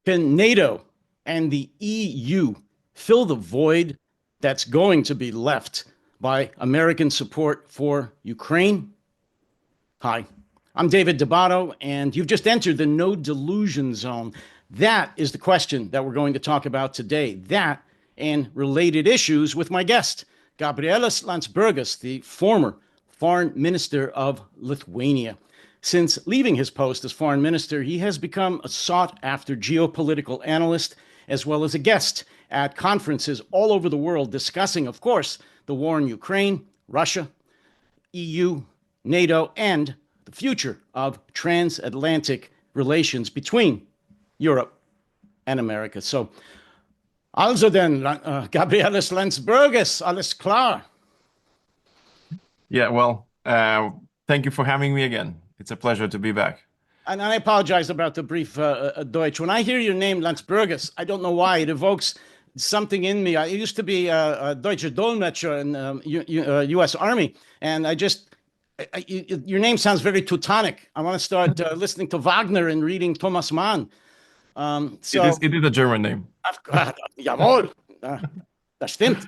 Can NATO and the EU fill the void that's going to be left by American support for Ukraine? Hi, I'm David Debato, and you've just entered the No Delusion Zone. That is the question that we're going to talk about today. That and related issues with my guest, Gabrielius Landsbergis, the former Foreign Minister of Lithuania. Since leaving his post as foreign minister, he has become a sought-after geopolitical analyst, as well as a guest at conferences all over the world discussing, of course, the war in Ukraine, Russia, EU, NATO, and the future of transatlantic relations between Europe and America. So, also then, Gabrielius Landsbergis, alles klar. Yeah, well, thank you for having me again. It's a pleasure to be back. And I apologize about the brief Deutsch. When I hear your name, Landsbergis, I don't know why. It evokes something in me. I used to be a Deutsche Dolmetscher in U.S. Army, and your name sounds very Teutonic. I want to start listening to Wagner and reading Thomas Mann. It is a German name. Jawohl, das stimmt.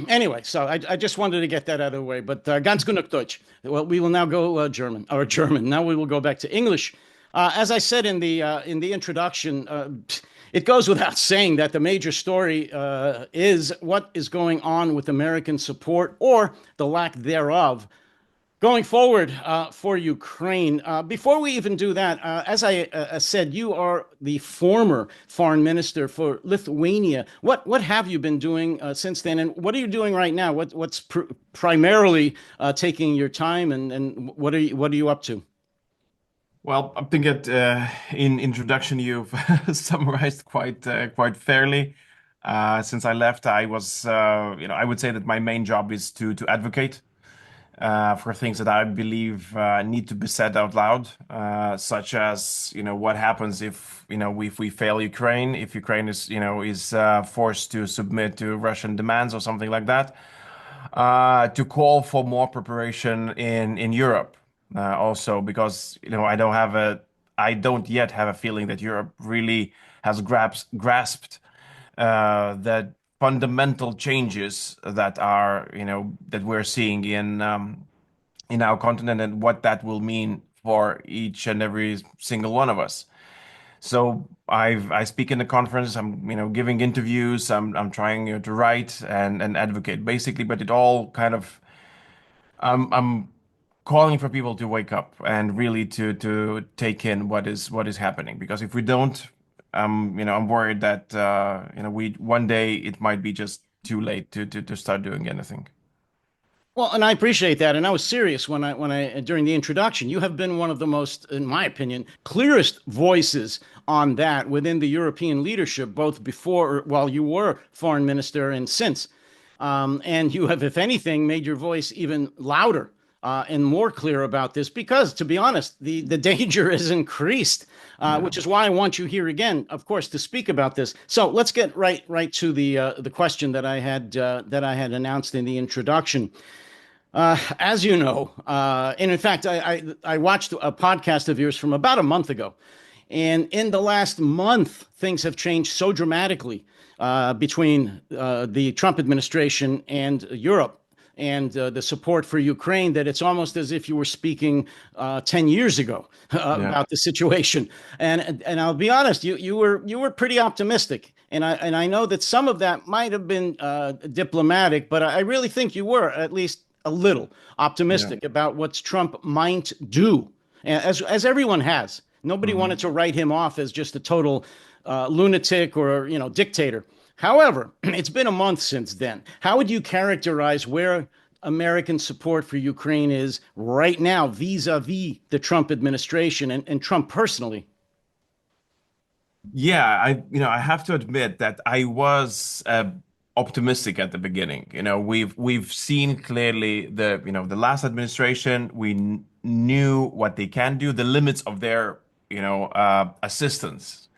Anyway, so I just wanted to get that out of the way, but ganz genug Deutsch. Well, we will now go German. Now we will go back to English. As I said in the introduction, it goes without saying that the major story is what is going on with American support or the lack thereof going forward for Ukraine. Before we even do that, as I said, you are the former foreign minister for Lithuania. What have you been doing since then, and what are you doing right now? What's primarily taking your time, and what are you up to? Well, I think in introduction you've summarized quite fairly. Since I left, I was, I would say that my main job is to advocate for things that I believe need to be said out loud, such as what happens if we fail Ukraine, if Ukraine is forced to submit to Russian demands or something like that, to call for more preparation in Europe, also because I don't yet have a feeling that Europe really has grasped that fundamental changes that we're seeing in our continent and what that will mean for each and every single one of us. So I speak in the conference. I'm giving interviews. I'm trying to write and advocate basically, but it all kind of I'm calling for people to wake up and really to take in what is happening, because if we don't, I'm worried that we one day it might be just too late to start doing anything. Well, and I appreciate that. And I was serious when I during the introduction. You have been one of the most, in my opinion, clearest voices on that within the European leadership, both before, while you were foreign minister and since. And you have, if anything, made your voice even louder and more clear about this, because, to be honest, the danger is increased, which is why I want you here again, of course, to speak about this. So let's get right to the question that I had announced in the introduction. As you know, and in fact, I watched a podcast of yours from about a month ago, and in the last month, things have changed so dramatically between the Trump administration and Europe and the support for Ukraine, that it's almost as if you were speaking 10 years ago about the situation. And I'll be honest, you were pretty optimistic. And I know that some of that might have been diplomatic, but I really think you were at least a little optimistic about what Trump might do, as everyone has. Nobody wanted to write him off as just a total lunatic or dictator. However, it's been a month since then. How would you characterize where American support for Ukraine is right now vis-a-vis the Trump administration and Trump personally? Yeah, I have to admit that I was optimistic at the beginning. We've seen clearly the last administration. We knew what they can do, the limits of their assistance,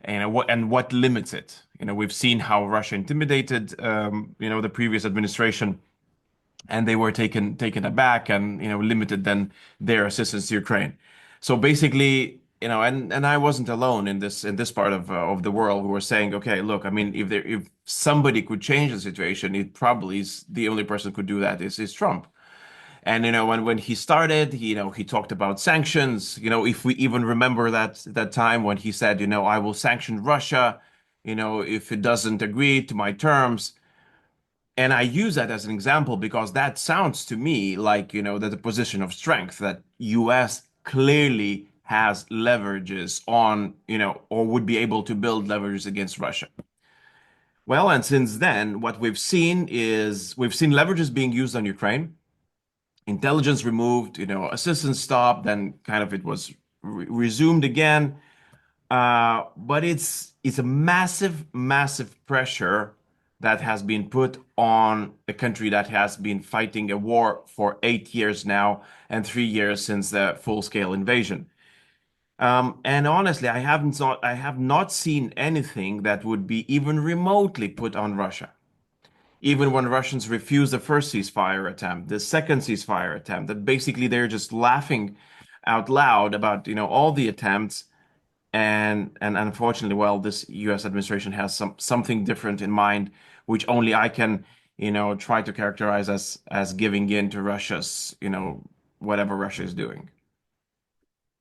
and what limits it. We've seen how Russia intimidated the previous administration, and they were taken aback and limited then their assistance to Ukraine. So basically, and I wasn't alone in this part of the world who were saying, okay, look, I mean, if somebody could change the situation, it probably is the only person who could do that is Trump. And when he started, he talked about sanctions. If we even remember that time when he said, I will sanction Russia, if it doesn't agree to my terms. And I use that as an example because that sounds to me like, that a position of strength that US clearly has leverages on, or would be able to build leverages against Russia. Well, and since then, what we've seen leverages being used on Ukraine, intelligence removed, assistance stopped, then kind of it was resumed again. But it's a massive, massive pressure that has been put on a country that has been fighting a war for 8 years now and 3 years since the full-scale invasion. And honestly, I have not seen anything that would be even remotely put on Russia. Even when Russians refused the first ceasefire attempt, the second ceasefire attempt, that basically they're just laughing out loud about, all the attempts. And unfortunately, well, this U.S. administration has something different in mind, which only I can, try to characterize as giving in to Russia's, whatever Russia is doing.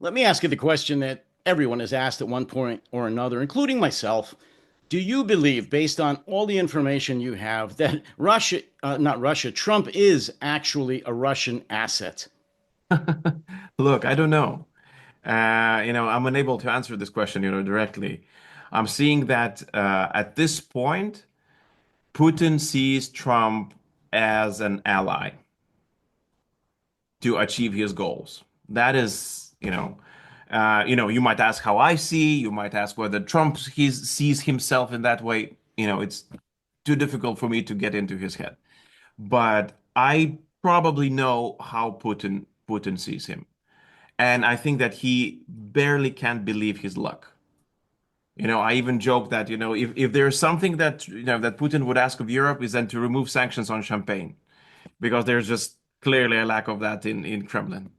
Let me ask you the question that everyone has asked at one point or another, including myself. Do you believe, based on all the information you have, that Russia, not Russia, Trump is actually a Russian asset? Look, I don't know. I'm unable to answer this question, directly. I'm seeing that at this point, Putin sees Trump as an ally to achieve his goals. That is, you might ask how I see. You might ask whether Trump sees himself in that way. It's too difficult for me to get into his head. But I probably know how Putin sees him. And I think that he barely can believe his luck. I even joke that, if there's something that, that Putin would ask of Europe is then to remove sanctions on champagne, because there's just clearly a lack of that in Kremlin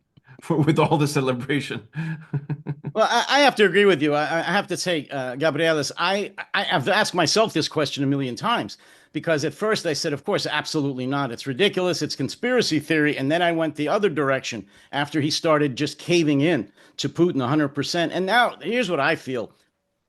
with all the celebration. Well, I have to agree with you. I have to say, Gabrielius, I have asked myself this question a million times because at first I said, of course, absolutely not. It's ridiculous. It's conspiracy theory. And then I went the other direction after he started just caving in to Putin 100%. And now here's what I feel.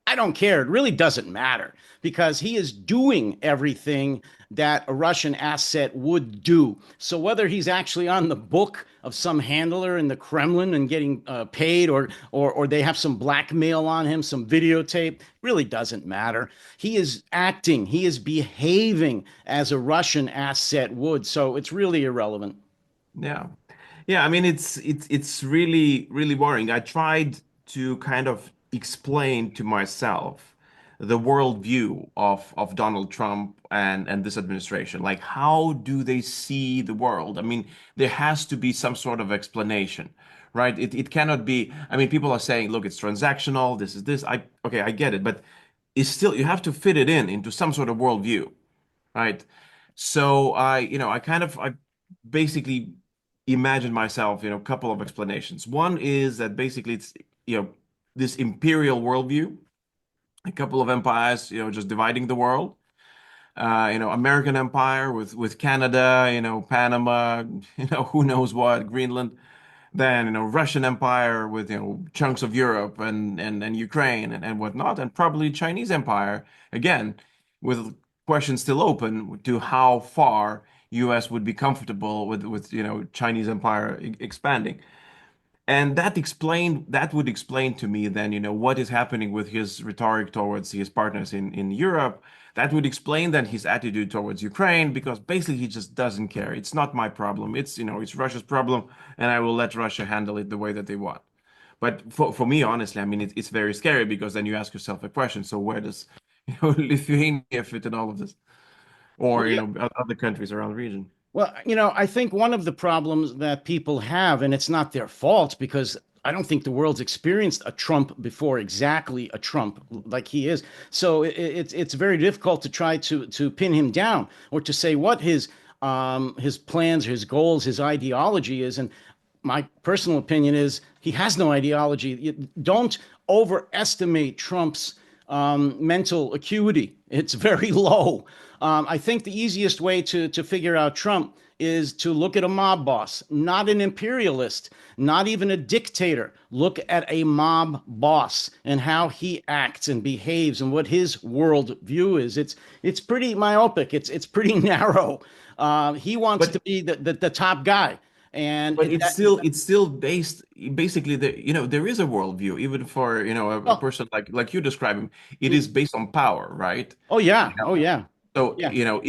I don't care. It really doesn't matter because he is doing everything that a Russian asset would do. So whether he's actually on the book of some handler in the Kremlin and getting paid, or they have some blackmail on him, some videotape, really doesn't matter. He is acting. He is behaving as a Russian asset would. So it's really irrelevant. Yeah. Yeah, I mean it's really really worrying. I tried to kind of explain to myself the worldview of Donald Trump and this administration. Like how do they see the world? I mean, there has to be some sort of explanation, right? It cannot be, I mean, people are saying, look, it's transactional, this is this. Okay, I get it, but it's still you have to fit it in into some sort of worldview, right? So I basically imagined myself, a couple of explanations. One is that basically it's, this imperial worldview, a couple of empires, just dividing the world. American empire with Canada, Panama, who knows what, Greenland. Then, Russian empire with, chunks of Europe and Ukraine and whatnot, and probably Chinese empire, again, with questions still open to how far US would be comfortable with Chinese empire expanding. And that would explain to me then, what is happening with his rhetoric towards his partners in Europe. That would explain then his attitude towards Ukraine, because basically he just doesn't care. It's not my problem. It's Russia's problem, and I will let Russia handle it the way that they want. But for me, honestly, I mean, it's very scary because then you ask yourself a question. So where does, Lithuania fit in all of this? Or, Well, yeah. other countries around the region? Well, I think one of the problems that people have, and it's not their fault because I don't think the world's experienced a Trump before, exactly a Trump like he is. So it's very difficult to try to pin him down or to say what his plans, his goals, his ideology is. And my personal opinion is he has no ideology. Don't overestimate Trump's mental acuity. It's very low. I think the easiest way to figure out Trump is to look at a mob boss, not an imperialist, not even a dictator. Look at a mob boss and how he acts and behaves and what his world view is. It's pretty myopic. It's pretty narrow. He wants to But be the top guy, and but that. it's still based basically there is a worldview even for a Oh, person like you describe him. It is based on power, right? oh yeah, oh yeah, So, yeah.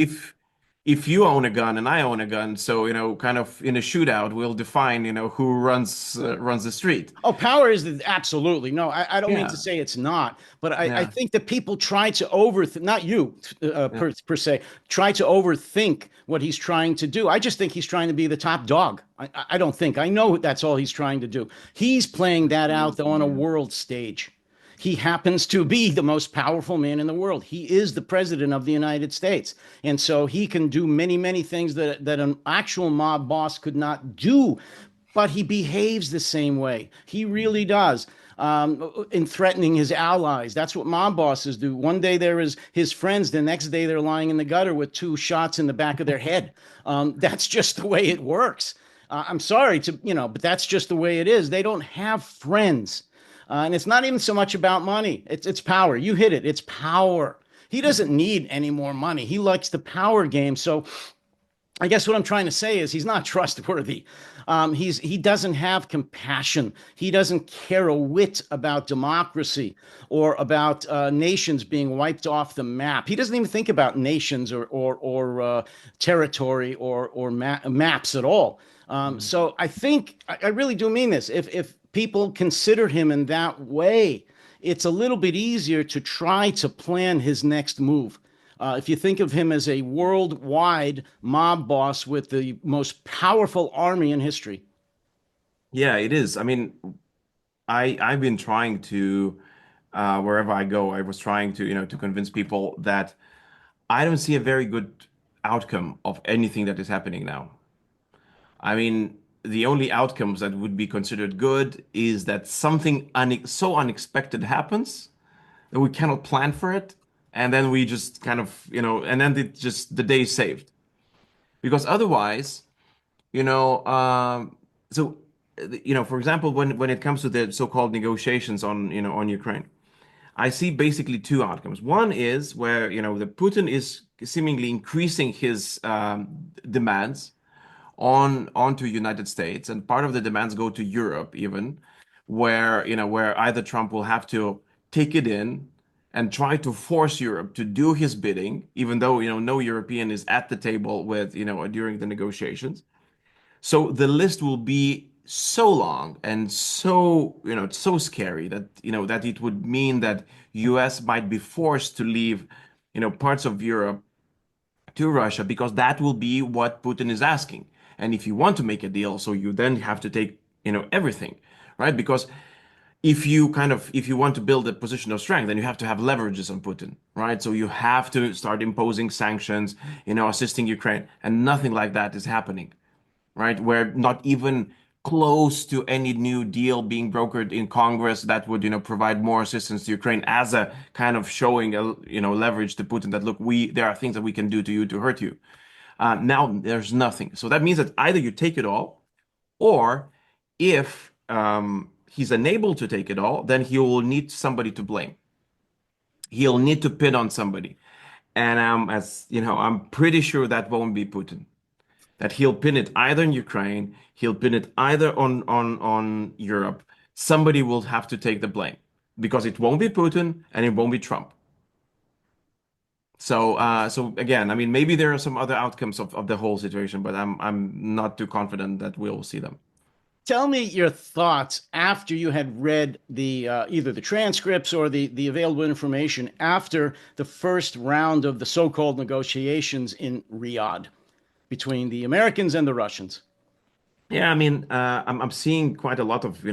if you own a gun and I own a gun, so kind of in a shootout, we'll define who runs the street. Oh, power is absolutely no. I don't mean to Yeah, say it's not, but I yeah, think that people try to overthink, not you yeah. per se, try to overthink what he's trying to do. I just think he's trying to be the top dog. I don't think. I know that's all he's trying to do. He's playing that out though on a world stage. He happens to be the most powerful man in the world. He is the president of the United States. And so he can do many, many things that an actual mob boss could not do, but he behaves the same way. He really does. In threatening his allies. That's what mob bosses do. One day there is his friends, the next day they're lying in the gutter with two shots in the back of their head. That's just the way it works. I'm sorry but that's just the way it is. They don't have friends. And it's not even so much about money. It's power. You hit it. It's power. He doesn't need any more money. He likes the power game. So I guess what I'm trying to say is he's not trustworthy. He doesn't have compassion. He doesn't care a whit about democracy or about nations being wiped off the map. He doesn't even think about nations or territory or maps at all. So I think I really do mean this. If people consider him in that way, it's a little bit easier to try to plan his next move. If you think of him as a worldwide mob boss with the most powerful army in history. Yeah, it is. I mean, I've been trying to wherever I go, I was trying to to convince people that I don't see a very good outcome of anything that is happening now. I mean, the only outcomes that would be considered good is that something so unexpected happens that we cannot plan for it, and then we just kind of, and then the day is saved. Because otherwise, you know, so for example, when it comes to the so-called negotiations on Ukraine, I see basically two outcomes. One is where, the Putin is seemingly increasing his demands onto United States, and part of the demands go to Europe even, where either Trump will have to take it in and try to force Europe to do his bidding, even though no European is at the table with during the negotiations. So the list will be so long and so it's so scary that that it would mean that US might be forced to leave parts of Europe to Russia because that will be what Putin is asking. And if you want to make a deal, so you then have to take, everything, right? Because if you want to build a position of strength, then you have to have leverages on Putin, right? So you have to start imposing sanctions, assisting Ukraine, and nothing like that is happening, right? We're not even close to any new deal being brokered in Congress that would, provide more assistance to Ukraine as a kind of showing a, leverage to Putin that look, there are things that we can do to you to hurt you. Now there's nothing. So that means that either you take it all, or if he's unable to take it all, then he will need somebody to blame. He'll need to pin on somebody. And as I'm pretty sure that won't be Putin. That he'll pin it either in Ukraine, he'll pin it either on Europe. Somebody will have to take the blame because it won't be Putin and it won't be Trump. So again, I mean, maybe there are some other outcomes of the whole situation, but I'm not too confident that we'll see them. Tell me your thoughts after you had read the either the transcripts or the available information after the first round of the so-called negotiations in Riyadh between the Americans and the Russians. Yeah, I mean, I'm seeing quite a lot of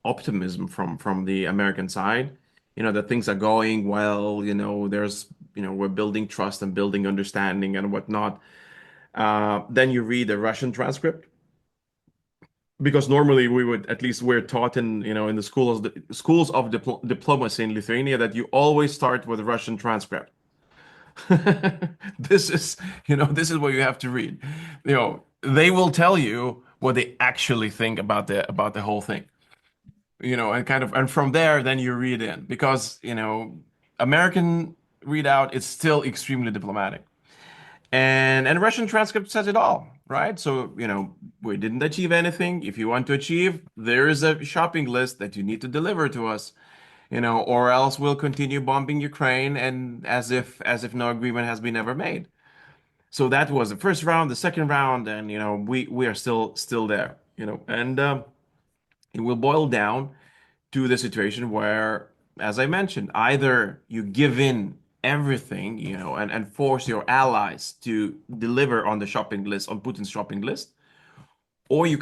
optimism from the American side. That things are going well. There's we're building trust and building understanding and whatnot. Then you read the Russian transcript, because normally we would, at least we're taught in, in the schools of diplomacy in Lithuania, that you always start with a Russian transcript. This is, this is what you have to read. They will tell you what they actually think about the whole thing. And and from there, then you read in, because, American readout is still extremely diplomatic. And Russian transcript says it all, right? So, we didn't achieve anything. If you want to achieve, there is a shopping list that you need to deliver to us, or else we'll continue bombing Ukraine, and as if no agreement has been ever made. So that was the first round, the second round, and we are still there, and it will boil down to the situation where, as I mentioned, either you give in everything, and force your allies to deliver on the shopping list, on Putin's shopping list, or you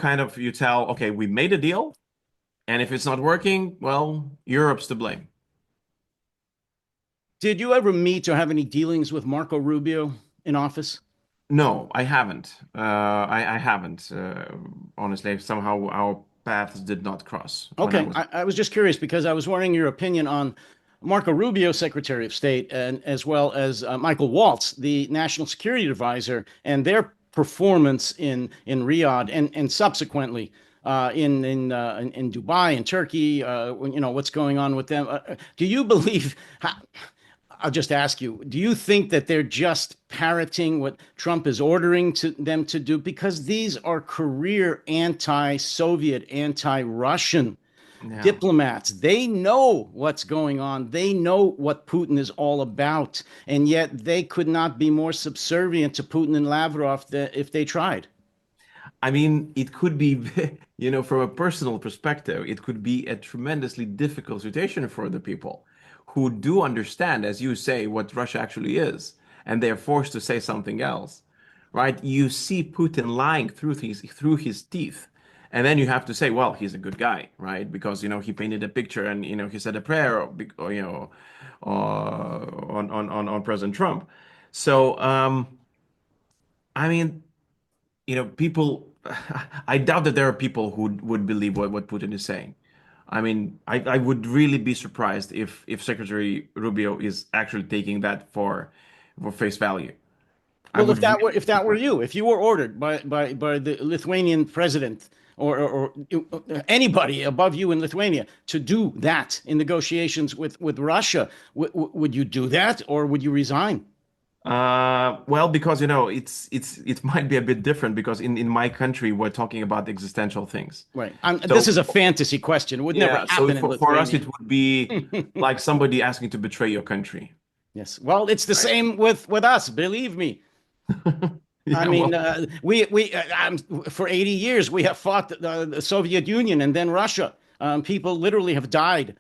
tell, okay, we made a deal, and if it's not working, well, Europe's to blame. Did you ever meet or have any dealings with Marco Rubio in office? No, I haven't. I haven't. Honestly, somehow our paths did not cross when I Okay, was. I was just curious because I was wondering your opinion on Marco Rubio, Secretary of State, and as well as Michael Waltz, the National Security Advisor, and their performance in Riyadh and subsequently in Dubai and Turkey. What's going on with them? Do you believe? I'll just ask you, do you think that they're just parroting what Trump is ordering them to do? Because these are career anti-Soviet, anti-Russian Yeah. diplomats. They know what's going on. They know what Putin is all about. And yet they could not be more subservient to Putin and Lavrov if they tried. I mean, it could be, from a personal perspective, it could be a tremendously difficult situation for the people who do understand, as you say, what Russia actually is, and they're forced to say something else, right? You see Putin lying through his teeth, and then you have to say, well, he's a good guy, right? Because he painted a picture, and he said a prayer, on President Trump. So, I mean, people, I doubt that there are people who would believe what Putin is saying. I mean, I would really be surprised if Secretary Rubio is actually taking that for face value. I Well, would really if be that were surprised. you, if you were ordered by the Lithuanian president or anybody above you in Lithuania to do that in negotiations with Russia, would you do that or would you resign? Well, because it might be a bit different, because in my country we're talking about existential things. Right. So This is a fantasy question. It would never yeah, so happen in for us it Lithuania. would be like somebody asking to betray your country, Yes. Well, it's the right? same with us. Believe me. I Yeah, mean, well, for 80 years we have fought the Soviet Union and then Russia. People literally have died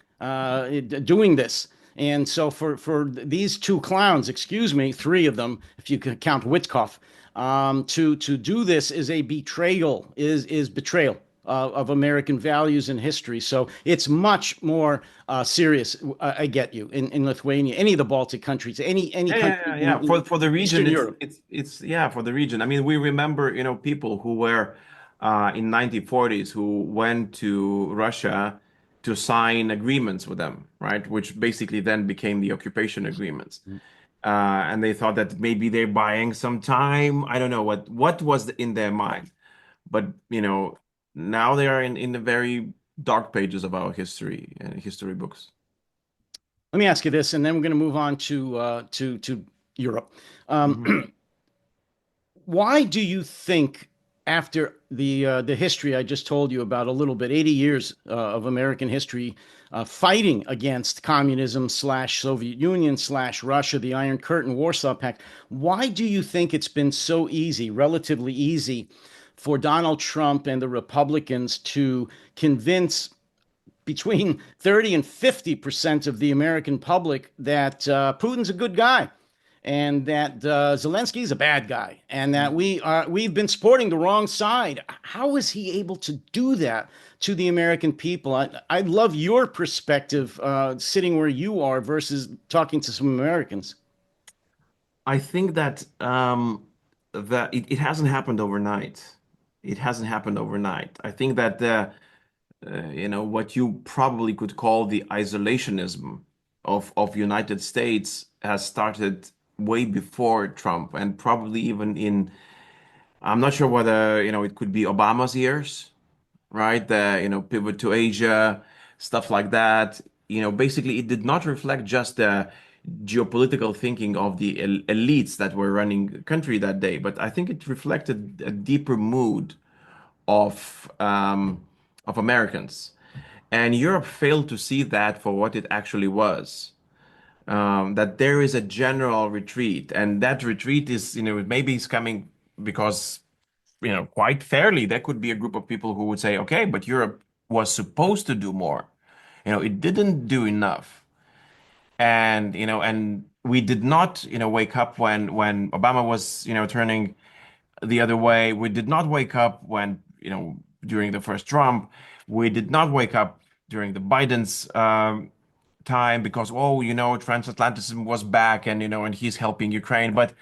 doing this. And so for these two clowns, excuse me, three of them, if you can count Witkoff, to do this is a betrayal, is betrayal of American values and history. So it's much more serious. I get you in Lithuania, any of the Baltic countries, any yeah, yeah, country yeah, yeah. in For the region, Eastern it's Europe. it's it's yeah, for the region. I mean, we remember, people who were in 1940s who went to Russia to sign agreements with them, right? Which basically then became the occupation agreements. And they thought that maybe they're buying some time. I don't know what was in their mind, but now they are in the very dark pages of our history and history books. Let me ask you this, and then we're going to move on to Europe. Um, Mhm. why do you think, after the history I just told you about a little bit, 80 years of American history fighting against communism slash Soviet Union slash Russia, the Iron Curtain, Warsaw Pact, why do you think it's been so easy, relatively easy, for Donald Trump and the Republicans to convince between 30 and 50% of the American public that Putin's a good guy and that Zelensky is a bad guy and that we've been supporting the wrong side? How is he able to do that to the American people? I love your perspective sitting where you are versus talking to some Americans. I think that it hasn't happened overnight. it hasn't happened overnight. I think that what you probably could call the isolationism of United States has started way before Trump, and probably even in, I'm not sure whether, it could be Obama's years, right? The, pivot to Asia, stuff like that. Basically, it did not reflect just the geopolitical thinking of the elites that were running the country that day, but I think it reflected a deeper mood of Americans. And Europe failed to see that for what it actually was. That there is a general retreat, and that retreat is, maybe it's coming because, quite fairly, there could be a group of people who would say, okay, but Europe was supposed to do more. It didn't do enough. And we did not, wake up when Obama was, turning the other way. We did not wake up when, during the first Trump. We did not wake up during the Biden's time because, oh, transatlanticism was back and, and he's helping Ukraine. But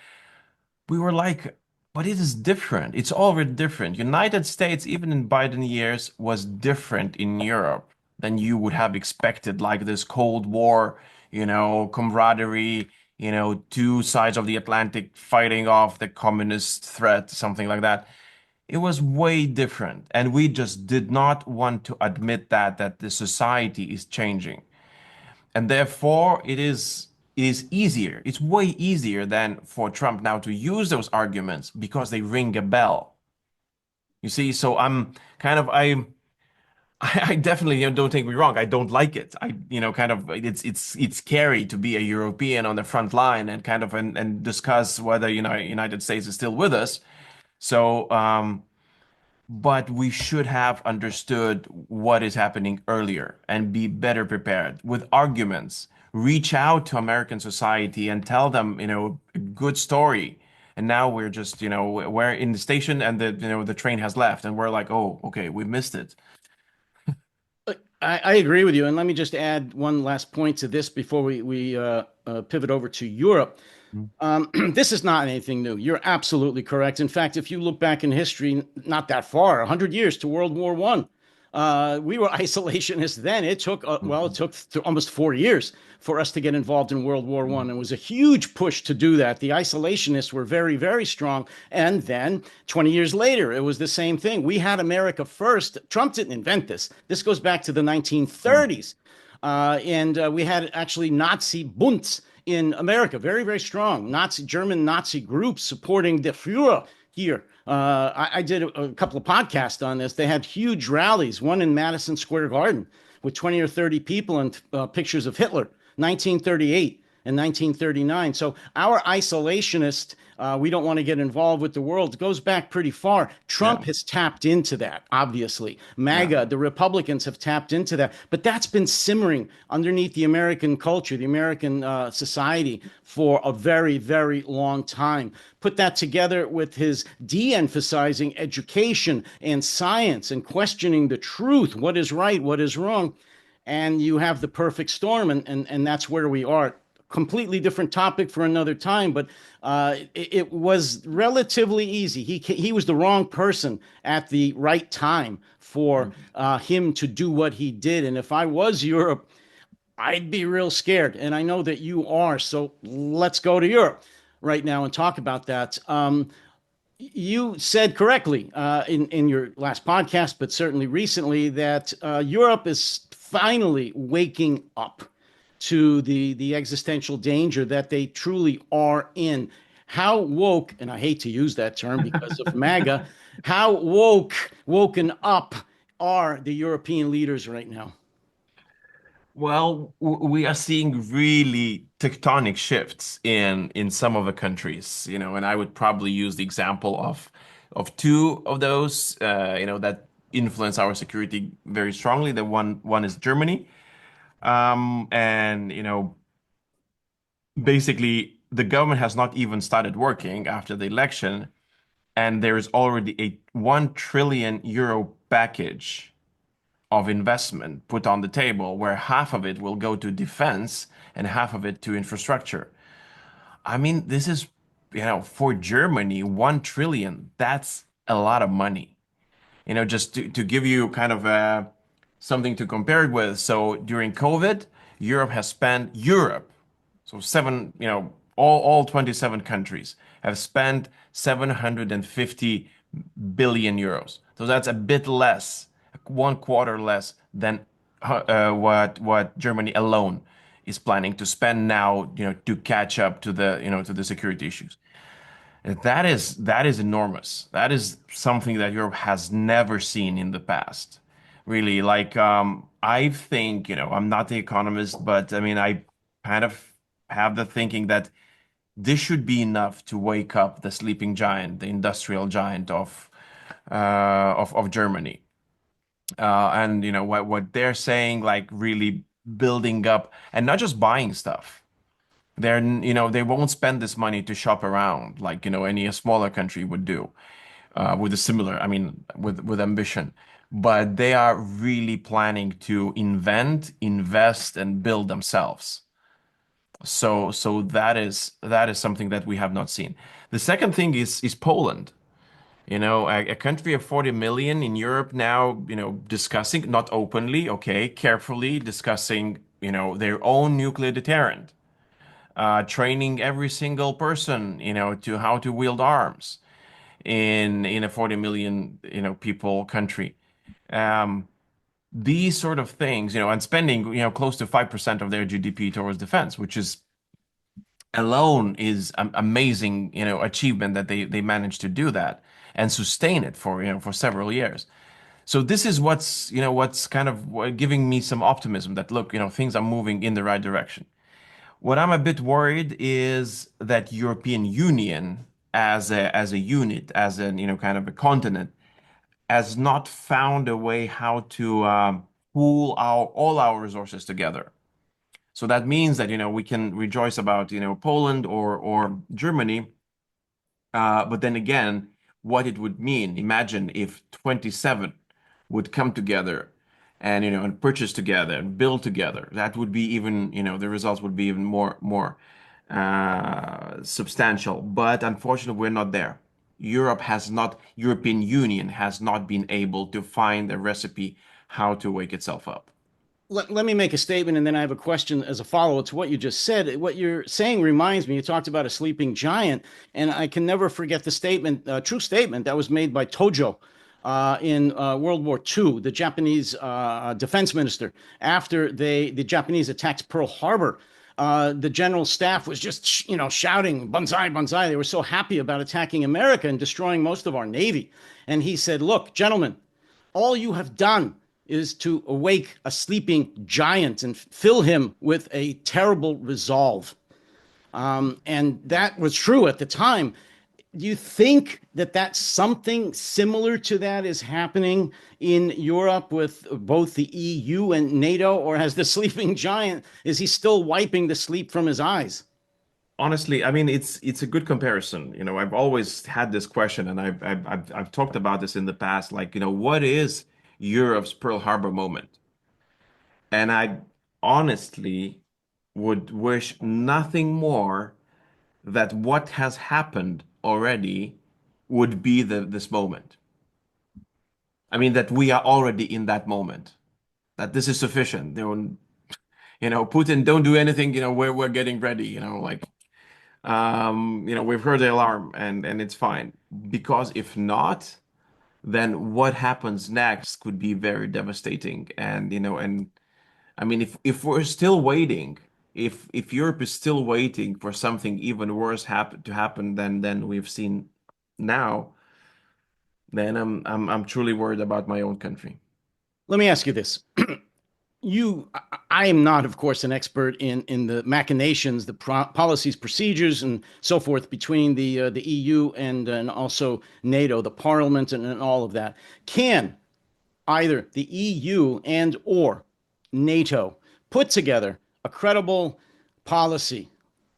we were like, but it is different. It's already different. United States, even in Biden years, was different in Europe than you would have expected, like this Cold War, camaraderie, two sides of the Atlantic fighting off the communist threat, something like that. It was way different. And we just did not want to admit that the society is changing. And therefore, it is easier. It's way easier than for Trump now to use those arguments because they ring a bell. You see, so I'm kind of I definitely, don't take me wrong. I don't like it. Kind of it's scary to be a European on the front line and kind of and discuss whether United States is still with us. So but we should have understood what is happening earlier and be better prepared with arguments. Reach out to American society and tell them, a good story. And now we're just, we're in the station and the train has left and we're like, oh, okay, we missed it. I agree with you. And let me just add one last point to this before we pivot over to Europe. This is not anything new. You're absolutely correct. In fact, if you look back in history, not that far, 100 years to World War One, we were isolationists then. It took, well, it took almost 4 years for us to get involved in World War One. It was a huge push to do that. The isolationists were very, very strong. And then 20 years later, it was the same thing. We had America first. Trump didn't invent this. This goes back to the 1930s. And we had actually Nazi bunts in America, very, very strong German Nazi groups supporting the Fuhrer here. I did a couple of podcasts on this. They had huge rallies, one in Madison Square Garden with 20 or 30 people and pictures of Hitler, 1938 and 1939. So our isolationist, we don't want to get involved with the world, it goes back pretty far. Trump Yeah, has tapped into that, obviously. yeah. MAGA, the Republicans have tapped into that. But that's been simmering underneath the American culture, the American society for a very, very long time. Put that together with his de emphasizing education and science and questioning the truth, what is right, what is wrong. And you have the perfect storm, and that's where we are. Completely different topic for another time, but it was relatively easy. He was the wrong person at the right time for him to do what he did. And if I was Europe, I'd be real scared. And I know that you are. So let's go to Europe right now and talk about that. You said correctly in your last podcast, but certainly recently, that Europe is finally waking up to the existential danger that they truly are in. How woke, and I hate to use that term because of MAGA, how woken up are the European leaders right now? Well, we are seeing really tectonic shifts in some of the countries, and I would probably use the example of two of those, that influence our security very strongly. The one is Germany, and basically the government has not even started working after the election, and there is already a 1 trillion euro package of investment put on the table, where half of it will go to defense and half of it to infrastructure. I mean, this is, for Germany, 1 trillion, that's a lot of money. Just to give you kind of something to compare it with. So during COVID, Europe, so all 27 countries have spent 750 billion euros. So that's a bit less, one quarter less than what Germany alone is planning to spend now, to catch up to the security issues. That is enormous. That is something that Europe has never seen in the past. Really, like I think, I'm not the economist, but I mean, I kind of have the thinking that this should be enough to wake up the sleeping giant, the industrial giant of Germany. And what they're saying, like really building up and not just buying stuff. They won't spend this money to shop around like, any smaller country would do, with a similar, I mean, with ambition. But they are really planning to invent, invest, and build themselves. So that is something that we have not seen. The second thing is Poland. A country of 40 million in Europe now, discussing, not openly, okay, carefully discussing, their own nuclear deterrent, training every single person, to how to wield arms in a 40 million, people country. Um, these sort of things, and spending, close to 5% of their GDP towards defense, which is alone is an amazing, achievement that they managed to do that and sustain it for several years. So this is what's kind of giving me some optimism that look, things are moving in the right direction. What I'm a bit worried is that European Union as a unit, as an, kind of a continent, has not found a way how to pool all our resources together. So that means that, we can rejoice about, Poland or Germany, but then again, what it would mean, imagine if 27 would come together and, and purchase together and build together. That would be even, the results would be even more substantial. But unfortunately, we're not there. European Union has not been able to find a recipe how to wake itself up. Let me make a statement and then I have a question as a follow-up to what you just said. What you're saying reminds me, you talked about a sleeping giant, and I can never forget the statement, true statement that was made by Tojo in World War II, the Japanese defense minister, after the Japanese attacked Pearl Harbor. The general staff was just, shouting "Banzai, Banzai." They were so happy about attacking America and destroying most of our navy. And he said, "Look, gentlemen, all you have done is to awake a sleeping giant and fill him with a terrible resolve." And that was true at the time. Do you think that that's something similar to that is happening in Europe with both the EU and NATO, or has the sleeping giant, is he still wiping the sleep from his eyes? Honestly, I mean, it's a good comparison. I've always had this question, and I've talked about this in the past. Like, what is Europe's Pearl Harbor moment? And I honestly would wish nothing more that what has happened already would be this moment. I mean, that we are already in that moment. That this is sufficient. Putin, don't do anything. We're getting ready. Like. We've heard the alarm and it's fine. Because if not, then what happens next could be very devastating. And I mean, if we're still waiting, if Europe is still waiting for something even worse to happen than we've seen now, then I'm truly worried about my own country. Let me ask you this. I am not, of course, an expert in the machinations, the policies, procedures, and so forth between the EU and also NATO, the Parliament, and all of that. Can either the EU and or NATO put together a credible policy,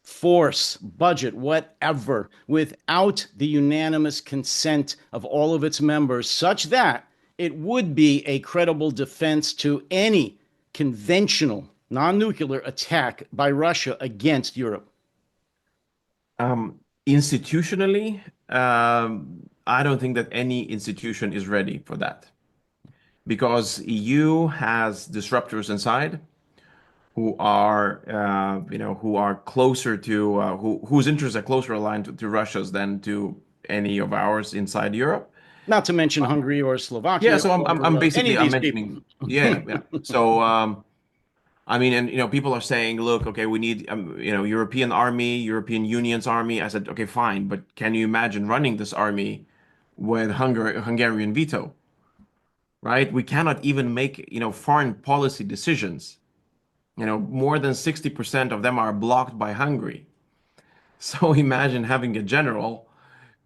force, budget, whatever, without the unanimous consent of all of its members, such that it would be a credible defense to any conventional non-nuclear attack by Russia against Europe? Institutionally, I don't think that any institution is ready for that because EU has disruptors inside who are, who are closer to, whose interests are closer aligned to Russia's than to any of ours inside Europe. Not to mention Hungary or Yeah, Slovakia so I'm or any basically of I'm these people. mentioning, yeah, yeah. So, I mean, and people are saying, look, okay, we need, European army, European Union's army. I said, okay, fine, but can you imagine running this army with Hungarian veto, right? We cannot even make, foreign policy decisions. More than 60% of them are blocked by Hungary. So imagine having a general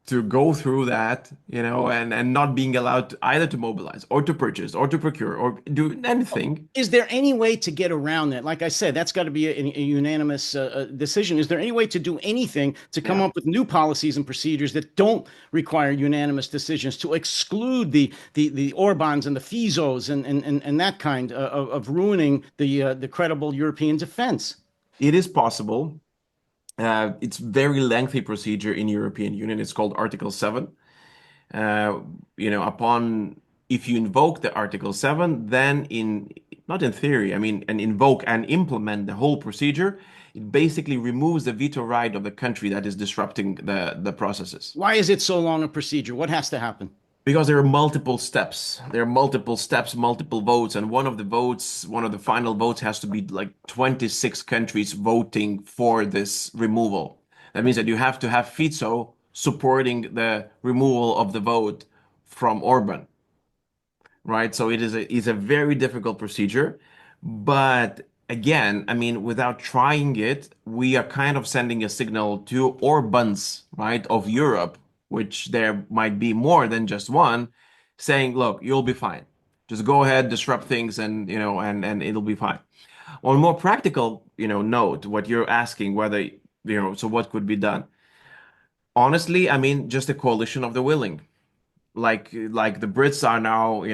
to go through that, and not being allowed either to mobilize or to purchase or to procure or do anything. Is there any way to get around that? Like I said, that's got to be a unanimous decision. Is there any way to do anything to come Yeah. up with new policies and procedures that don't require unanimous decisions to exclude the Orbans and the Fizos and that kind of ruining the credible European defense? It is possible. It's very lengthy procedure in European Union. It's called Article 7. Upon if you invoke the Article 7, then not in theory, I mean, and invoke and implement the whole procedure, it basically removes the veto right of the country that is disrupting the processes. Why is it so long a procedure? What has to happen? Because there are multiple steps. There are multiple steps, multiple votes, and one of the final votes has to be like 26 countries voting for this removal. That means that you have to have Fico supporting the removal of the vote from Orban, right? So it's a very difficult procedure. But again, I mean, without trying it, we are kind of sending a signal to Orbans, right, of Europe, which there might be more than just one, saying, look, you'll be fine. Just go ahead, disrupt things, and and it'll be fine. On a more practical, note, what you're asking, whether, so what could be done? Honestly, I mean, just a coalition of the willing. Like the Brits are now,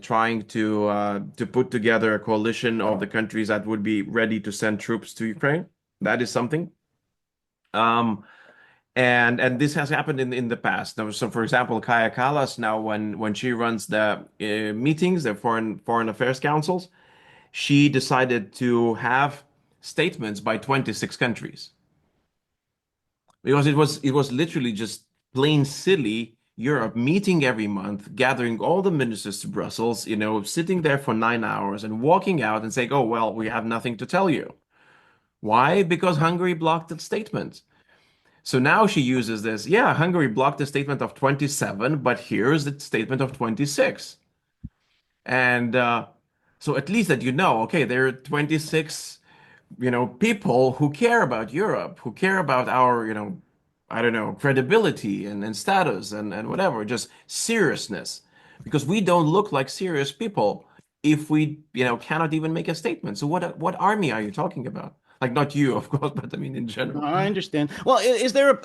trying to put together a coalition of the countries that would be ready to send troops to Ukraine. That is something. Um, and this has happened in the past. Now, so for example, Kaya Kallas now when she runs the meetings, the foreign affairs councils, she decided to have statements by 26 countries because it was literally just plain silly Europe meeting every month, gathering all the ministers to Brussels, sitting there for 9 hours and walking out and saying, "Oh, well, we have nothing to tell you." Why? Because Hungary blocked the statement. So now she uses this. Yeah, Hungary blocked the statement of 27, but here's the statement of 26. And so at least that okay, there are 26 people who care about Europe, who care about our, I don't know, credibility and status and whatever, just seriousness. Because we don't look like serious people if we, cannot even make a statement. So what army are you talking about? Like not you, of course, but I mean in No, general. I understand. Well, is there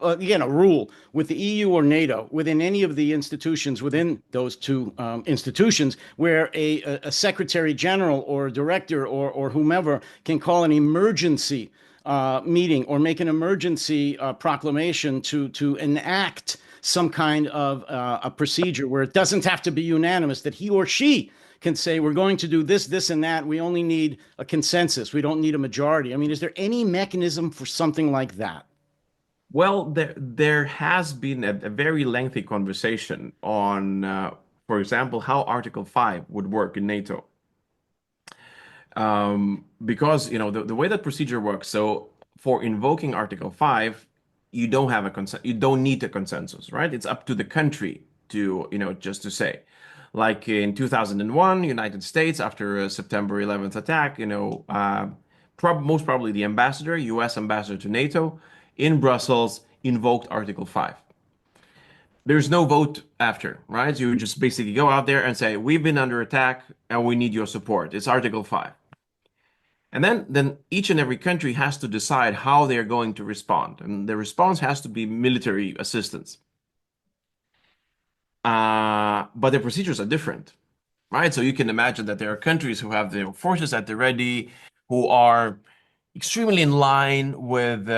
again a rule with the EU or NATO within any of the institutions within those two institutions where a secretary general or a director or whomever can call an emergency meeting or make an emergency proclamation to enact some kind of a procedure where it doesn't have to be unanimous, that he or she can say, we're going to do this, this, and that. We only need a consensus. We don't need a majority. I mean, is there any mechanism for something like that? Well, there has been a very lengthy conversation on, for example, how Article 5 would work in NATO. Because the way that procedure works, so for invoking Article 5, you don't have a consent, you don't need a consensus, right? It's up to the country to, just to say. Like in 2001, United States, after a September 11th attack, most probably the ambassador, US ambassador to NATO in Brussels, invoked Article 5. There's no vote after, right? You just basically go out there and say, we've been under attack and we need your support. It's Article 5. And then each and every country has to decide how they're going to respond. And the response has to be military assistance. But the procedures are different, right? So you can imagine that there are countries who have their forces at the ready, who are, extremely in line with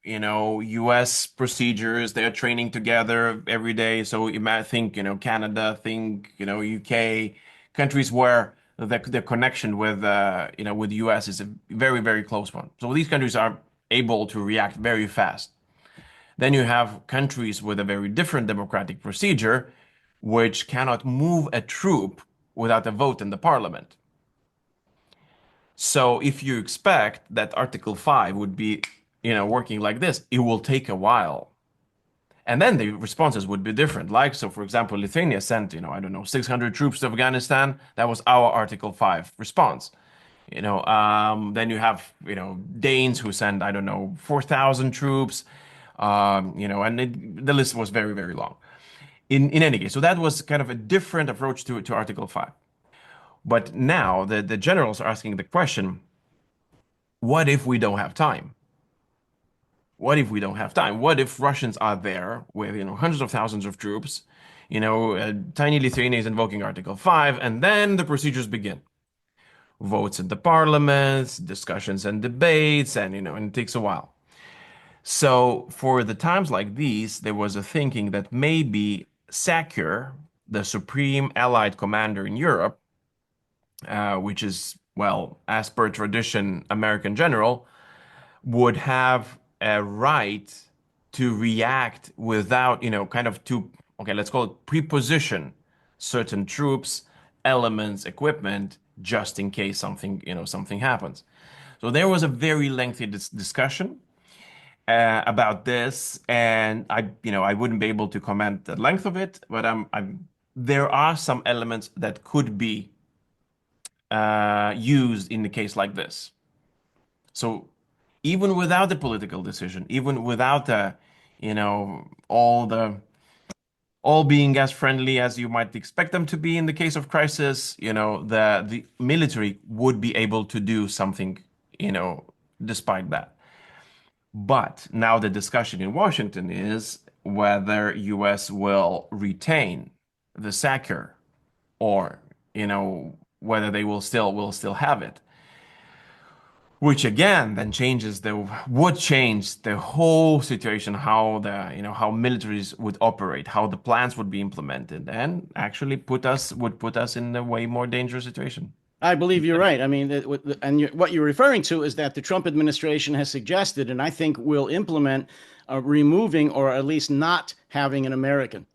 US procedures. They're training together every day. So you might think, Canada, think, UK, countries where the connection with with the US is a very, very close one. So these countries are able to react very fast. Then you have countries with a very different democratic procedure, which cannot move a troop without a vote in the parliament. So if you expect that Article 5 would be, working like this, it will take a while. And then the responses would be different. Like, so for example, Lithuania sent, I don't know, 600 troops to Afghanistan. That was our Article 5 response. Then you have, Danes who send, I don't know, 4,000 troops. And the list was very, very long. In any case, so that was kind of a different approach to Article 5. But now the generals are asking the question, what if we don't have time? What if we don't have time? What if Russians are there with, hundreds of thousands of troops, tiny Lithuania is invoking Article 5, and then the procedures begin. Votes in the parliaments, discussions and debates, and it takes a while. So for the times like these, there was a thinking that maybe SACEUR, the supreme allied commander in Europe, which is, well, as per tradition, American general, would have a right to react without, kind of to, okay, let's call it preposition certain troops, elements, equipment, just in case something, something happens. So there was a very lengthy discussion about this, and I wouldn't be able to comment the length of it, but there are some elements that could be used in the case like this. So even without the political decision, even without the, all being as friendly as you might expect them to be in the case of crisis, the military would be able to do something, despite that. But now the discussion in Washington is whether US will retain the SACEUR or, whether they will still have it. Which again then would change the whole situation, how how militaries would operate, how the plans would be implemented, and actually would put us in a way more dangerous situation. I believe you're right. I mean, what you're referring to is that the Trump administration has suggested, and I think will implement, removing or at least not having an American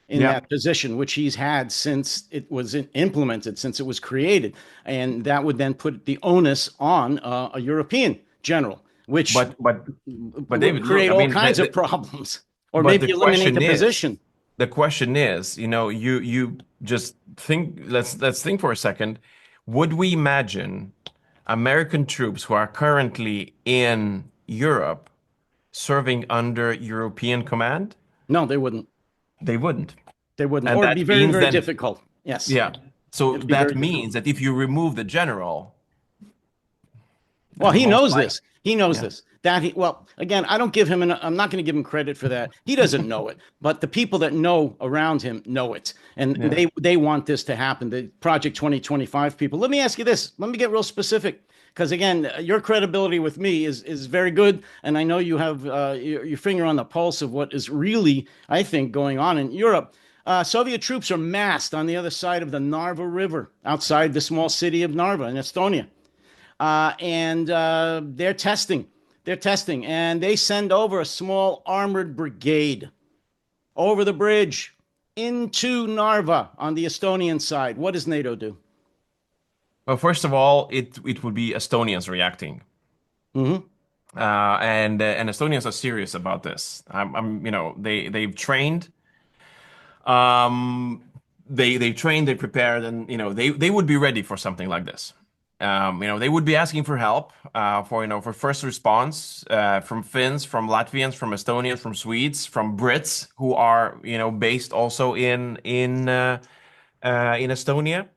in Yeah, that position, which he's had since it was implemented, since it was created. And that would then put the onus on a European general, which but but but would David, look, create I all mean, kinds of problems, or but maybe eliminate the position. the question is, you just think, let's think for a second. Would we imagine American troops who are currently in Europe serving under European command? No, they wouldn't. They wouldn't. They wouldn't. And Or it'd that be very, means very then, difficult. Yes, yeah. So it'd be very that difficult. means that if you remove the general, Well, then he most knows likely, this. He knows yeah, this. Well, again, I don't give him I'm not going to give him credit for that. He doesn't know it, but the people that know around him know it. And yeah, they want this to happen. The Project 2025 people. Let me ask you this. Let me get real specific. Because again, your credibility with me is very good, and I know you have your finger on the pulse of what is really, I think, going on in Europe. Soviet troops are massed on the other side of the Narva River, outside the small city of Narva in Estonia, and they're testing. They're testing, and they send over a small armored brigade over the bridge into Narva on the Estonian side. What does NATO do? well, first of all, it would be Estonians reacting. Mm-hmm. And Estonians are serious about this. They've trained, um, they've trained, they prepared, and they would be ready for something like this. They would be asking for help, for first response, from Finns, from Latvians, from Estonians, from Swedes, from Brits who are based also in Estonia.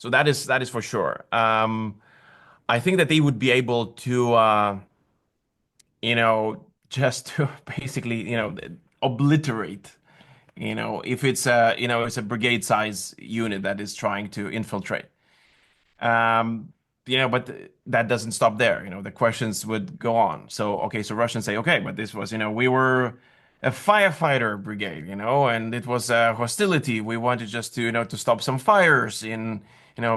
So that is for sure. I think that they would be able to, just to basically, obliterate, if it's a brigade size unit that is trying to infiltrate. but that doesn't stop there. The questions would go on. So, okay, so Russians say, okay, but this was, we were a firefighter brigade, and it was hostility. We wanted just to, to stop some fires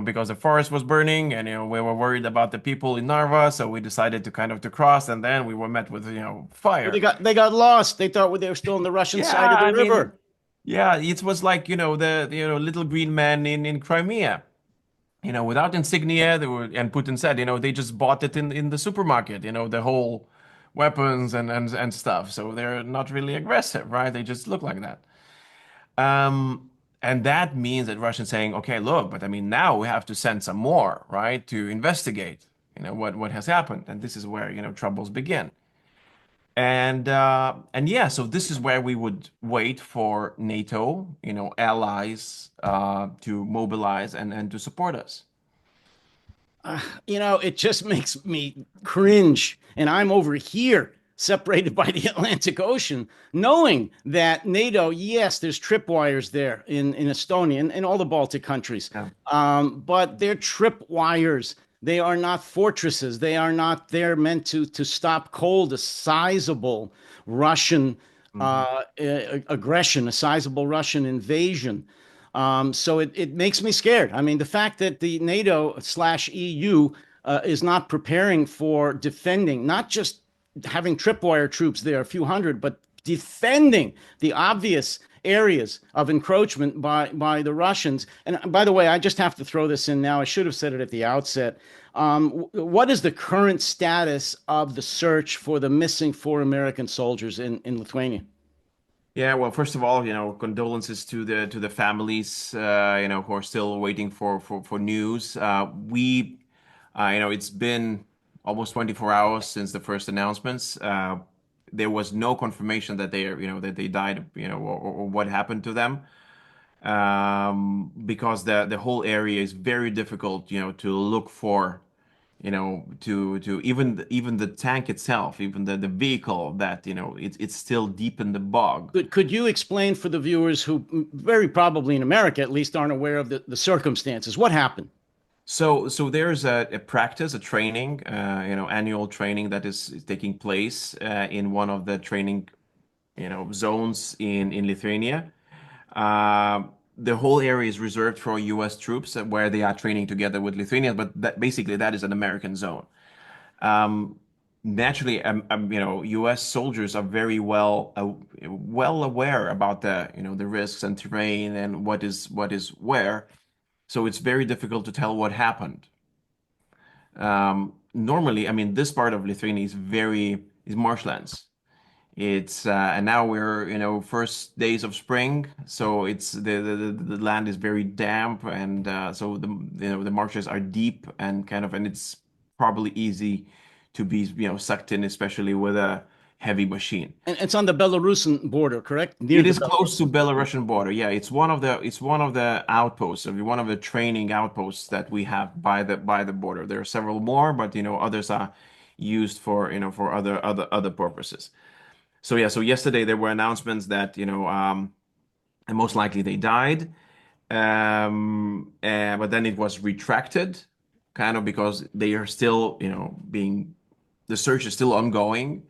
because the forest was burning, and, we were worried about the people in Narva, so we decided to kind of to cross, and then we were met with, Well, fire. they got lost. They thought they were still on the Russian Yeah, side of the I river. mean, yeah, it was like, the, little green man in Crimea. Without insignia, and Putin said, they just bought it in the supermarket, the whole weapons and stuff. So they're not really aggressive, right? They just look like that. And that means that Russians saying, okay, look, but I mean, now we have to send some more, right, to investigate, what has happened. And this is where, troubles begin. And yeah, so this is where we would wait for NATO, allies, to mobilize and to support us. It just makes me cringe. And I'm over here, separated by the Atlantic Ocean, knowing that NATO, yes, there's tripwires there in Estonia and all the Baltic countries, Yeah. but they're tripwires. They are not fortresses. They are not there meant to stop cold a sizable Russian Mhm. aggression, a sizable Russian invasion. So it makes me scared. I mean, the fact that the NATO/EU is not preparing for defending, not just having tripwire troops there, a few hundred, but defending the obvious areas of encroachment by the Russians. And by the way, I just have to throw this in now. I should have said it at the outset. What is the current status of the search for the missing four American soldiers in Lithuania? Yeah, well, first of all, condolences to the families, who are still waiting for news. It's been almost 24 hours since the first announcements. There was no confirmation that they died, or what happened to them, because the whole area is very difficult, to look for, to even the tank itself, even the vehicle that, it's still deep in the bog. Could you explain for the viewers who very probably in America at least aren't aware of the circumstances? What happened? So there's a practice, a training, annual training that is taking place in one of the training, zones in Lithuania. Uh, the whole area is reserved for U.S. troops, where they are training together with Lithuanians, but that is an American zone. Um, Naturally, U.S. soldiers are very well aware about the risks and terrain and what is where. So it's very difficult to tell what happened. Normally, I mean, this part of Lithuania is marshlands. And now we're, first days of spring, so it's the land is very damp, and so the marshes are deep and and it's probably easy to be, sucked in, especially with a heavy machine. And it's on the Belarusian border, correct? Near It the is close to Belarusian border. Belarusian border. Yeah, it's one of the outposts, one of the training outposts that we have by the border. There are several more, but others are used for other purposes. So yeah, so yesterday there were announcements that and most likely they died, but then it was retracted, kind of because they are still being the search is still ongoing.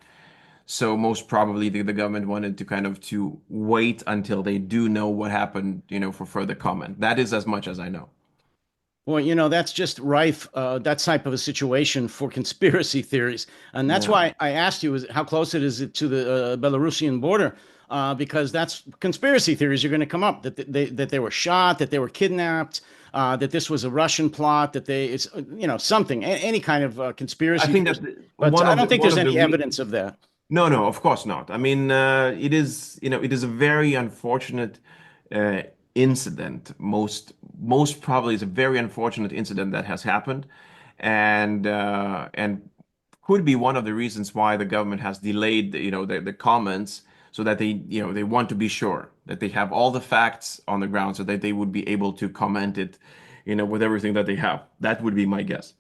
So most probably the government wanted to kind of to wait until they do know what happened, for further comment. That is as much as I know. Well, that's just rife, that type of a situation for conspiracy theories. And that's Yeah. why I asked you, is how close it is to the Belarusian border? Because that's conspiracy theories are going to come up that they were shot, that they were kidnapped, that this was a Russian plot, that it's something, any kind of I conspiracy think theories. that But one I of the don't think one there's of the any re evidence of that. no, no, of course not. I mean, it is a very unfortunate uh, incident. Most probably is a very unfortunate incident that has happened, and could be one of the reasons why the government has delayed the comments, so that they want to be sure that they have all the facts on the ground, so that they would be able to comment it, with everything that they have. That would be my guess.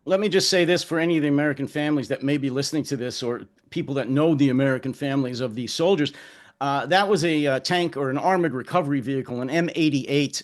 Let me just say this for any of the American families that may be listening to this, or people that know the American families of these soldiers. That was a tank or an armored recovery vehicle, an M88.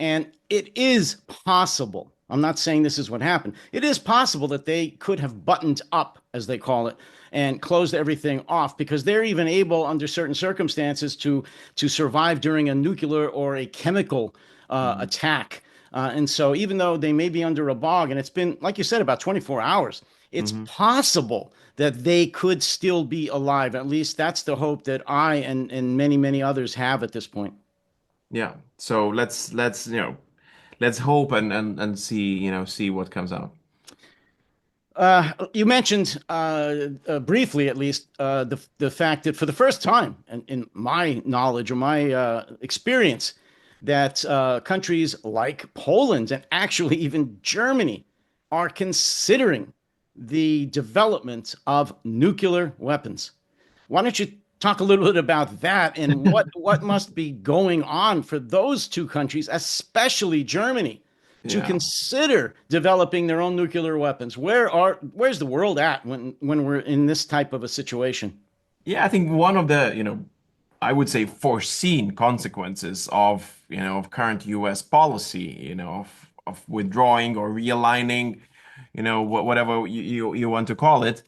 And it is possible. I'm not saying this is what happened. It is possible that they could have buttoned up, as they call it, and closed everything off because they're even able, under certain circumstances, to survive during a nuclear or a chemical Mhm. attack. And so, even though they may be under a bog, and it's been, like you said, about 24 hours, it's Mhm. possible that they could still be alive. At least that's the hope that I and many, many others have at this point. Yeah. So let's let's hope and see see what comes out. You mentioned briefly, at least, the fact that for the first time, in my knowledge or my experience, that countries like Poland and actually even Germany are considering the development of nuclear weapons. Why don't you talk a little bit about that and what must be going on for those two countries, especially Germany, to Yeah. consider developing their own nuclear weapons? Where's the world at when we're in this type of a situation? Yeah, I think one of the, I would say foreseen consequences of, of current US policy, of withdrawing or realigning, whatever you want to call it,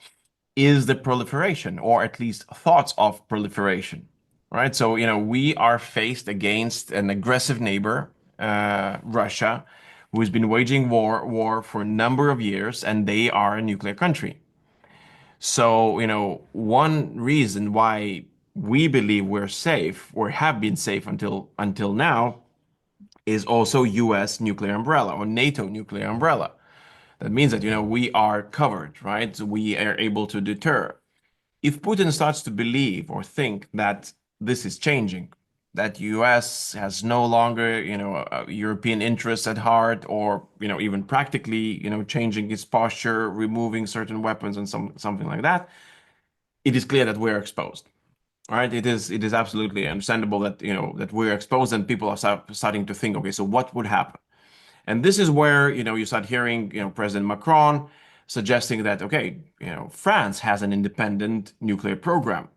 is the proliferation, or at least thoughts of proliferation, right? So, we are faced against an aggressive neighbor, Russia, who has been waging war for a number of years, and they are a nuclear country. So, one reason why we believe we're safe or have been safe until now is also US nuclear umbrella or NATO nuclear umbrella. That means that, we are covered, right? So we are able to deter. If Putin starts to believe or think that this is changing, that US has no longer, European interests at heart, or, even practically, changing its posture, removing certain weapons and something like that, it is clear that we're exposed. Right? It is absolutely understandable that that we're exposed and people are starting to think, okay, so what would happen? And this is where you start hearing President Macron suggesting that okay, France has an independent nuclear program,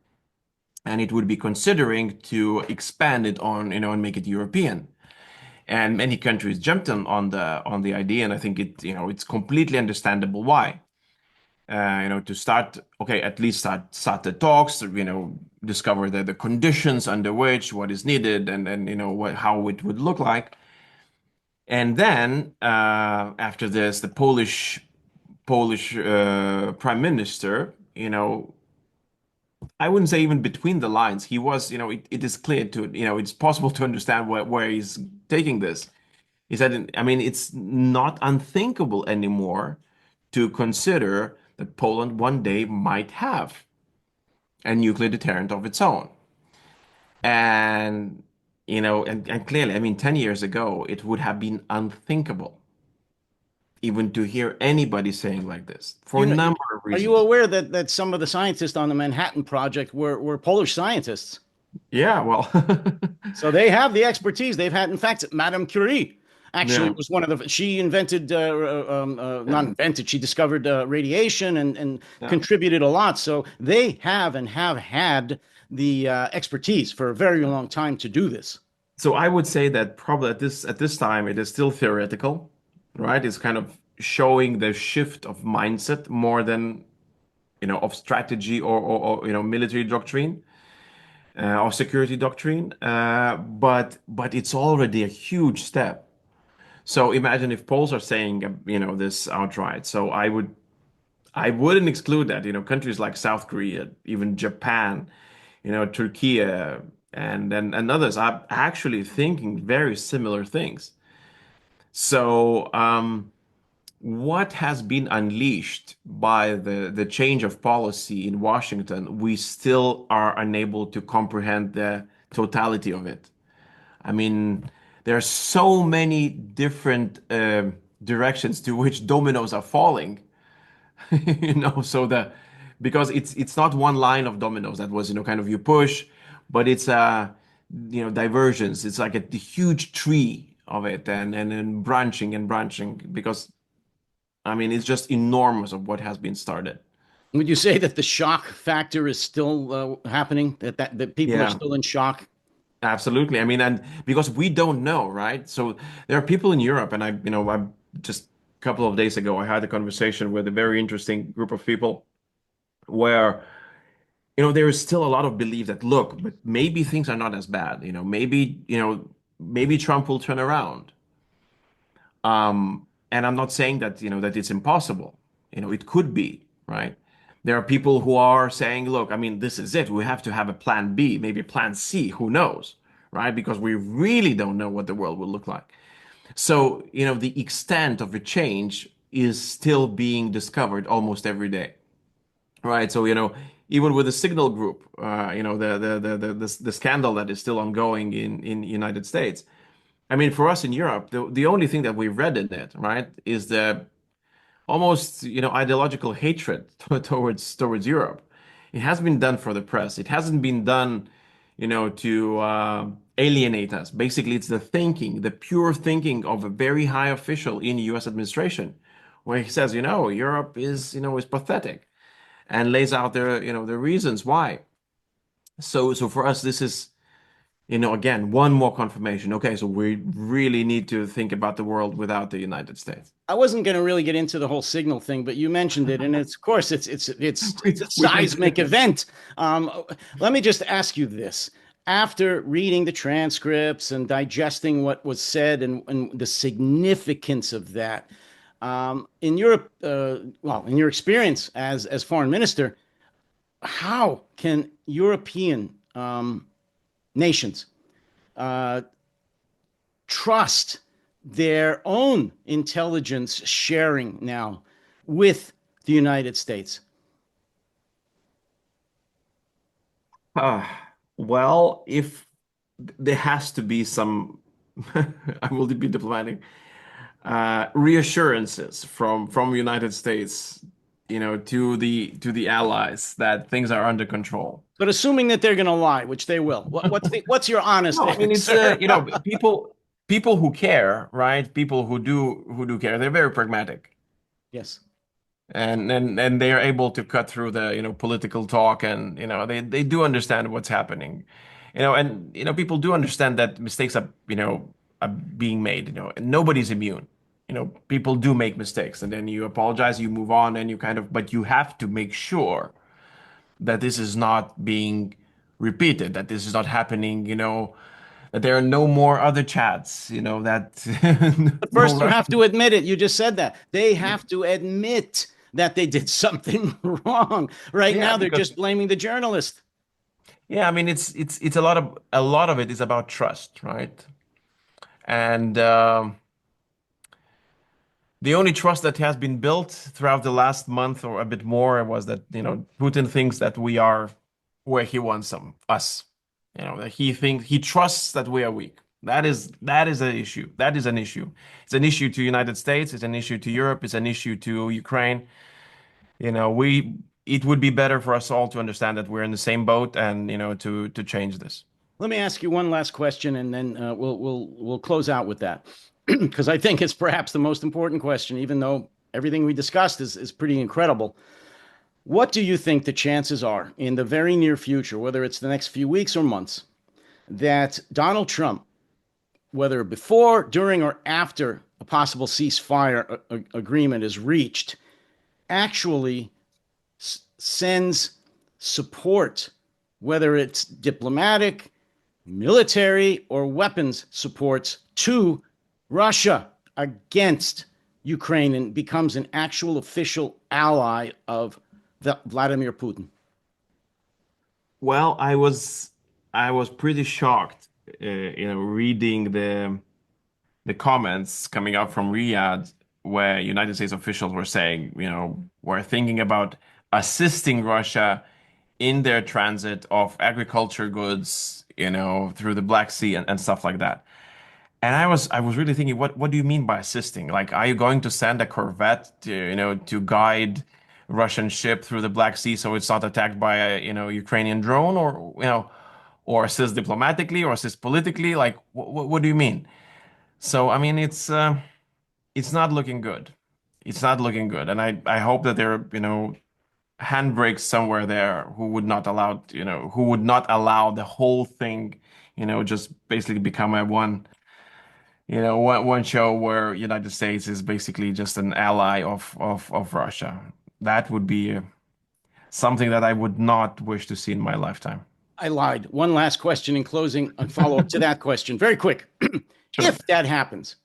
and it would be considering to expand it on and make it European. And many countries jumped on the idea, and I think it's completely understandable why to start, okay, at least start the talks, discover the conditions under which what is needed, and then, how it would look like. And then after this, the Polish prime minister, I wouldn't say even between the lines, he was, it is clear to, it's possible to understand where he's taking this. He said, I mean, it's not unthinkable anymore to consider that Poland one day might have a nuclear deterrent of its own. And, and clearly, I mean, 10 years ago, it would have been unthinkable even to hear anybody saying like this for You a know, number of are you reasons. aware that some of the scientists on the Manhattan Project were Polish scientists? Yeah, well, So they have the expertise. They've had, in fact, Madame Curie actually yeah, was one of the. She invented, not yeah, invented. She discovered radiation and yeah. contributed a lot. So they have and have had the expertise for a very long time to do this. So I would say that probably at this time it is still theoretical, right? It's kind of showing the shift of mindset more than of strategy or military doctrine or security doctrine. But it's already a huge step. So imagine if Poles are saying this outright. So I wouldn't exclude that. Countries like South Korea, even Japan, Turkey, and others are actually thinking very similar things. So what has been unleashed by the change of policy in Washington, we still are unable to comprehend the totality of it. I mean, there are so many different directions to which dominoes are falling. So because it's not one line of dominoes that was kind of you push, but it's diversions. It's like a huge tree of it, and branching and branching, because I mean, it's just enormous of what has been started. Would you say that the shock factor is still happening? That people are Yeah, still in shock? absolutely. I mean, and because we don't know, right? So there are people in Europe, and I'm just couple of days ago, I had a conversation with a very interesting group of people where, there is still a lot of belief that, look, but maybe things are not as bad. Maybe Trump will turn around. And I'm not saying that, that it's impossible. It could be, right? There are people who are saying, look, I mean, this is it. We have to have a plan B, maybe a plan C, who knows, right? Because we really don't know what the world will look like. So, the extent of a change is still being discovered almost every day, right? So, even with the Signal Group, the scandal that is still ongoing in the United States. I mean, for us in Europe, the only thing that we've read in it, right, is the almost, ideological hatred towards Europe. It has been done for the press. It hasn't been done, to alienate us. Basically, it's the pure thinking of a very high official in the U.S. administration, where he says, Europe is pathetic, and lays out the reasons why. So for us, this is, again, one more confirmation. Okay, so we really need to think about the world without the United States. I wasn't going to really get into the whole signal thing, but you mentioned it, and it's, of course, it's a We can. seismic event. Let me just ask you this: after reading the transcripts and digesting what was said and the significance of that, in Europe, well, in your experience as foreign minister, how can European nations uh, trust their own intelligence sharing now with the United States? Uh, well, if there has to be some, I will be diplomatic, reassurances from United States, to the allies that things are under control. But assuming that they're going to lie, which they will, what's your honest No, I mean it's answer? people who care, right? People who do care. They're very pragmatic, Yes. and they are able to cut through the political talk, and they do understand what's happening, and people do understand that mistakes are being made. And nobody's immune. People do make mistakes, and then you apologize, you move on, and but you have to make sure that this is not being repeated, that this is not happening, that there are no more other chats, that But no first, you have Russian. to admit it. You just said that. They have to admit that they did something wrong. Right Yeah, now, they're because just blaming the journalist. yeah, I mean it's a lot of it is about trust, right? And the only trust that has been built throughout the last month or a bit more was that, Putin thinks that we are where he wants us. That he trusts that we are weak. That is an issue. That is an issue. It's an issue to United States, it's an issue to Europe, it's an issue to Ukraine. It would be better for us all to understand that we're in the same boat and, to change this. Let me ask you one last question, and then we'll close out with that, because I think it's perhaps the most important question, even though everything we discussed is pretty incredible. What do you think the chances are in the very near future, whether it's the next few weeks or months, that Donald Trump, whether before, during, or after a possible ceasefire agreement is reached, actually sends support, whether it's diplomatic, military, or weapons supports to Russia against Ukraine and becomes an actual official ally of Vladimir Putin? Well, I was pretty shocked, reading the comments coming out from Riyadh, where United States officials were saying, we're thinking about assisting Russia in their transit of agriculture goods, through the Black Sea and stuff like that. And I was really thinking, what do you mean by assisting? Like, are you going to send a corvette to guide Russian ship through the Black Sea so it's not attacked by a, Ukrainian drone, or assist diplomatically or assist politically? Like, what do you mean? So, I mean, it's not looking good. It's not looking good. And I hope that there are, handbrakes somewhere there who would not allow the whole thing, just basically become a one, one show where United States is basically just an ally of Russia. That would be something that I would not wish to see in my lifetime. I lied. One last question in closing, a follow up to that question. Very quick. Sure. If that happens,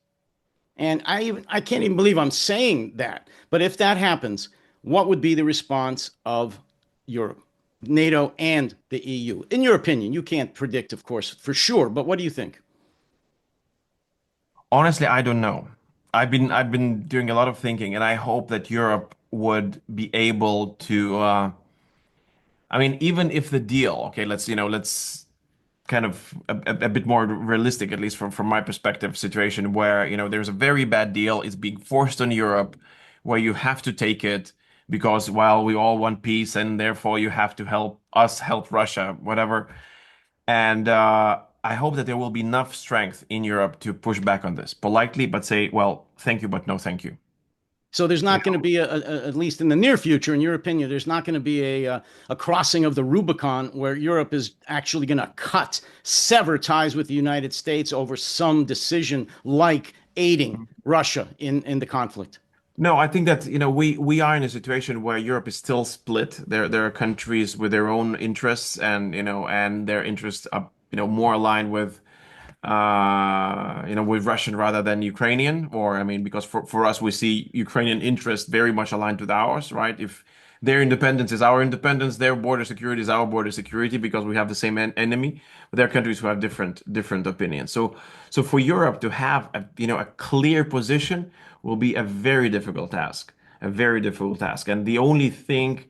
and I can't even believe I'm saying that, but if that happens, what would be the response of Europe, NATO, and the EU? In your opinion, you can't predict, of course, for sure, but what do you think? Honestly, I don't know. I've been doing a lot of thinking, and I hope that Europe would be able to. I mean, even if the deal, okay, let's kind of a bit more realistic, at least from my perspective, situation where, there's a very bad deal, it's being forced on Europe, where you have to take it because, well, we all want peace and therefore you have to help us help Russia, whatever. And I hope that there will be enough strength in Europe to push back on this politely, but say, well, thank you, but no thank you. So there's You not going to be at least in the near future, in your opinion, there's not going to be a crossing of the Rubicon where Europe is actually going to sever ties with the United States over some decision like aiding know? Russia in the conflict. No, I think that, we are in a situation where Europe is still split. There are countries with their own interests and their interests are, more aligned with Russian rather than Ukrainian, or I mean, because for us, we see Ukrainian interest very much aligned with ours, right? If their independence is our independence, their border security is our border security because we have the same enemy. But there are countries who have different opinions. So for Europe to have a clear position will be a very difficult task, a very difficult task. And the only thing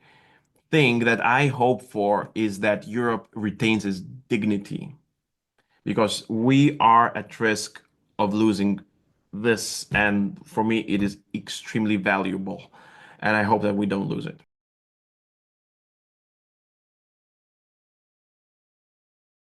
that I hope for is that Europe retains its dignity because we are at risk of losing this. And for me, it is extremely valuable. And I hope that we don't lose it.